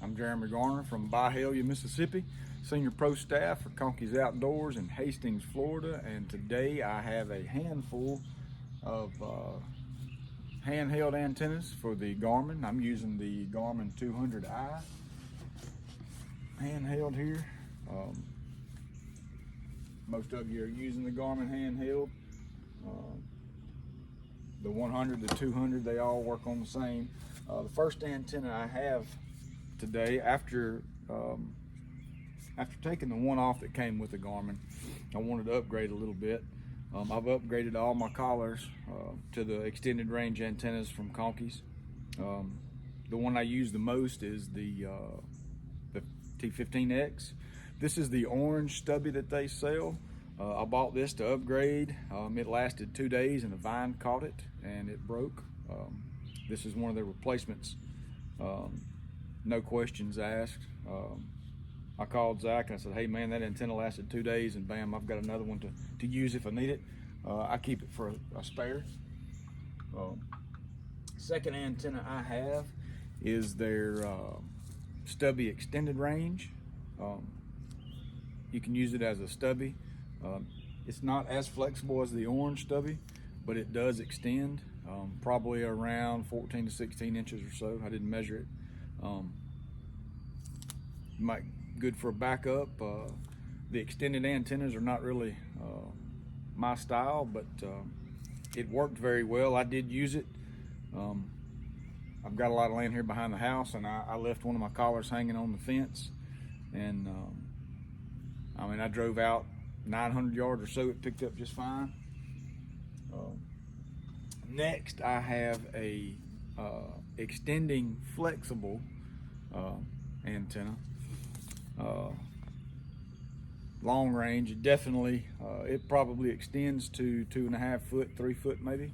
I'm Jeremy Garner from Byhalia, Mississippi, Senior Pro Staff for Conkeys Outdoors in Hastings, Florida, and today I have a handful of handheld antennas for the Garmin. I'm using the Garmin 200i handheld here. Most of you are using the Garmin handheld. The 100, the 200, they all work on the same. The first antenna I have today, after taking the one off that came with the Garmin, I wanted to upgrade a little bit. I've upgraded all my collars to the extended range antennas from Conkeys. The one I use the most is the T15X. This is the orange stubby that they sell. I bought this to upgrade. It lasted 2 days and the vine caught it and it broke. This is one of the replacements. No questions asked. I called Zach and I said, hey man, that antenna lasted 2 days and bam, I've got another one to use if I need it. I keep it for a spare. Second antenna I have is their stubby extended range. You can use it as a stubby. It's not as flexible as the orange stubby, but it does extend, probably around 14 to 16 inches or so. I didn't measure it. Good for a backup. The extended antennas are not really my style, but it worked very well. I did use it. I've got a lot of land here behind the house, and I left one of my collars hanging on the fence, and I mean, I drove out 900 yards or so, it picked up just fine. Next, I have a extending flexible antenna. Long range, it definitely, it probably extends to 2.5 foot, 3 foot maybe.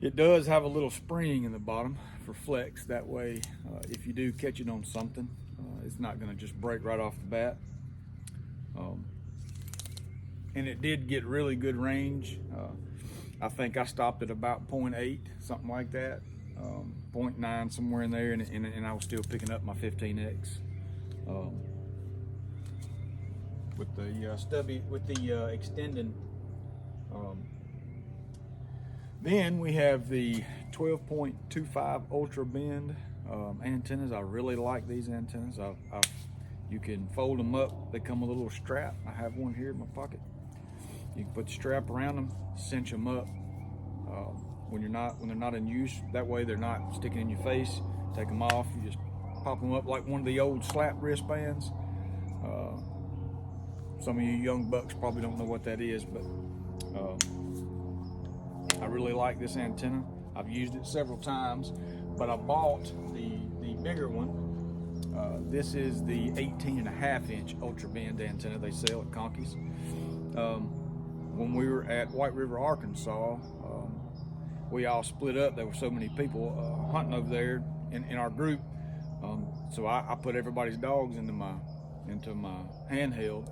It does have a little spring in the bottom for flex. That way, if you do catch it on something, it's not gonna just break right off the bat. And it did get really good range. I think I stopped at about 0.8, something like that, 0.9, somewhere in there, and I was still picking up my 15X. With the stubby, with the extending. Then we have the 12.25 ultra bend antennas. I really like these antennas. You can fold them up. They come with a little strap. I have one here in my pocket. You can put the strap around them, cinch them up when they're not in use. That way they're not sticking in your face. Take them off. You just pop them up like one of the old slap wristbands. Some of you young bucks probably don't know what that is, but I really like this antenna. I've used it several times, but I bought the bigger one. This is the 18.5 inch ultra band antenna they sell at Conkeys. When we were at White River, Arkansas, we all split up. There were so many people hunting over there in our group, so I put everybody's dogs into my handheld.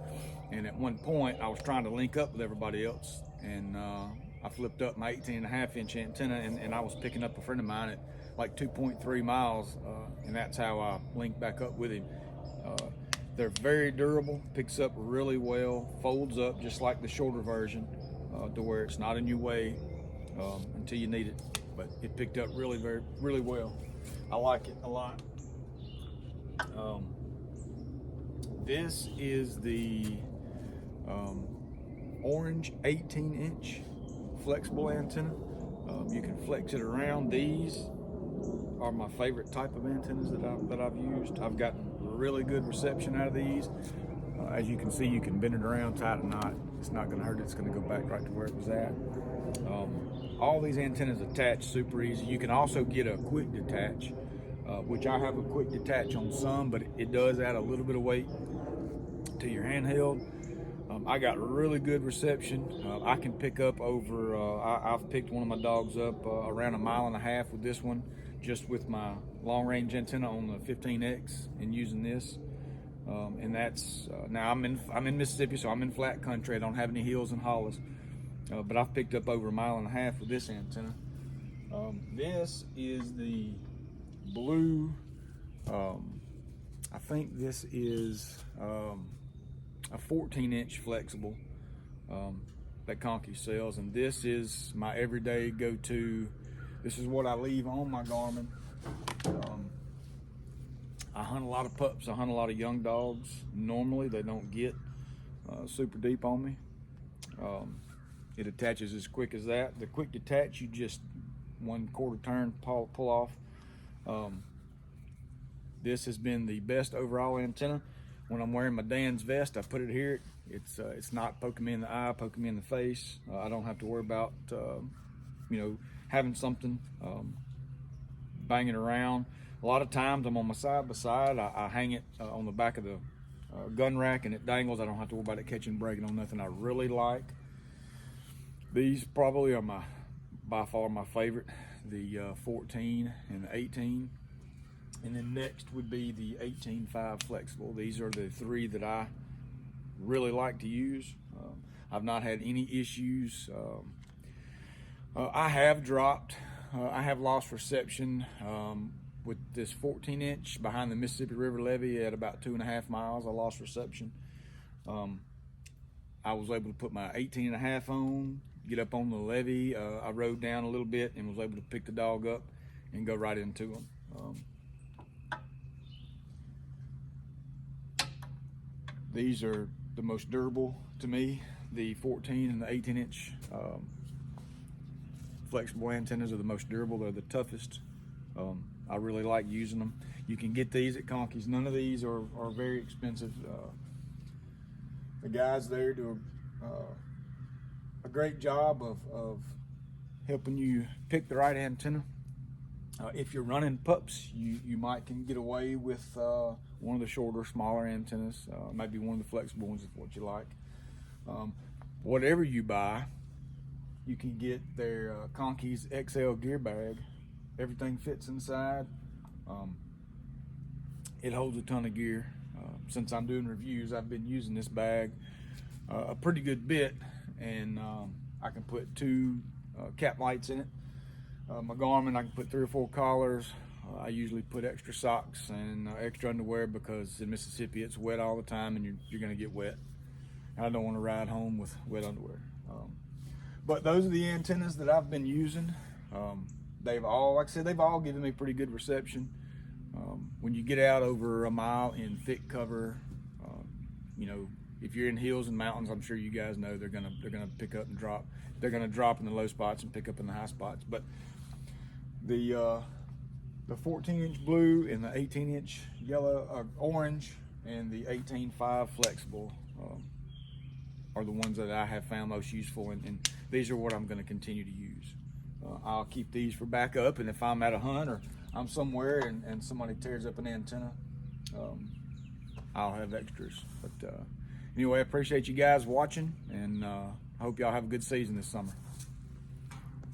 And at one point, I was trying to link up with everybody else, and I flipped up my 18.5 inch antenna, and I was picking up a friend of mine at like 2.3 miles, and that's how I linked back up with him. They're very durable, picks up really well, folds up just like the shorter version, to where it's not in your way until you need it. But it picked up really well. I like it a lot. This is the orange 18 inch flexible antenna. You can flex it around. These are my favorite type of antennas that I've used. I've gotten really good reception out of these. As you can see, you can bend it around, tie it a knot. It's not going to hurt it. It's going to go back right to where it was at. All these antennas attach super easy. You can also get a quick detach, which I have a quick detach on some, but it does add a little bit of weight to your handheld. I got really good reception. I can pick up over, I've picked one of my dogs up around 1.5 miles with this one, just with my long range antenna on the 15X and using this. And that's, now I'm in Mississippi, so I'm in flat country. I don't have any hills and hollows, but I've picked up over 1.5 miles with this antenna. This is the blue I think this is a 14-inch flexible that Conkeys sells, and this is my everyday go-to. This is what I leave on my Garmin. I hunt a lot of pups. I hunt a lot of young dogs. Normally, they don't get super deep on me. It attaches as quick as that. The quick detach, you just 1/4 turn, pull off. This has been the best overall antenna. When I'm wearing my Dan's vest, I put it here. It's not poking me in the eye, poking me in the face. I don't have to worry about having something banging around. A lot of times I'm on my side by side. I hang it on the back of the gun rack and it dangles. I don't have to worry about it catching and breaking on nothing. I really like these. Probably are by far my favorite, the 14 and the 18. And then next would be the 18.5 flexible. These are the three that I really like to use. I've not had any issues. I have dropped, I have lost reception with this 14-inch behind the Mississippi River levee at about 2.5 miles. I lost reception. I was able to put my 18.5 on, get up on the levee. I rode down a little bit and was able to pick the dog up and go right into him. These are the most durable to me. The 14 and the 18-inch flexible antennas are the most durable. They're the toughest. I really like using them. You can get these at Conkeys. None of these are very expensive. The guys there do a great job of helping you pick the right antenna. If you're running pups, you might can get away with one of the shorter, smaller antennas. Maybe one of the flexible ones if what you like. Whatever you buy, you can get their Conkeys XL gear bag. Everything fits inside. It holds a ton of gear. Since I'm doing reviews, I've been using this bag a pretty good bit, and I can put 2 cap lights in it. My Garmin, I can put 3 or 4 collars. I usually put extra socks and extra underwear because in Mississippi it's wet all the time and you're going to get wet. I don't want to ride home with wet underwear. But those are the antennas that I've been using. They've all, like I said, they've all given me pretty good reception. When you get out over a mile in thick cover, if you're in hills and mountains, I'm sure you guys know they're gonna pick up and drop. They're gonna drop in the low spots and pick up in the high spots. But the 14-inch blue and the 18-inch yellow, orange, and the 18.5 flexible are the ones that I have found most useful, and these are what I'm going to continue to use. I'll keep these for backup, and if I'm at a hunt or I'm somewhere and somebody tears up an antenna, I'll have extras. But anyway, I appreciate you guys watching, and I hope y'all have a good season this summer.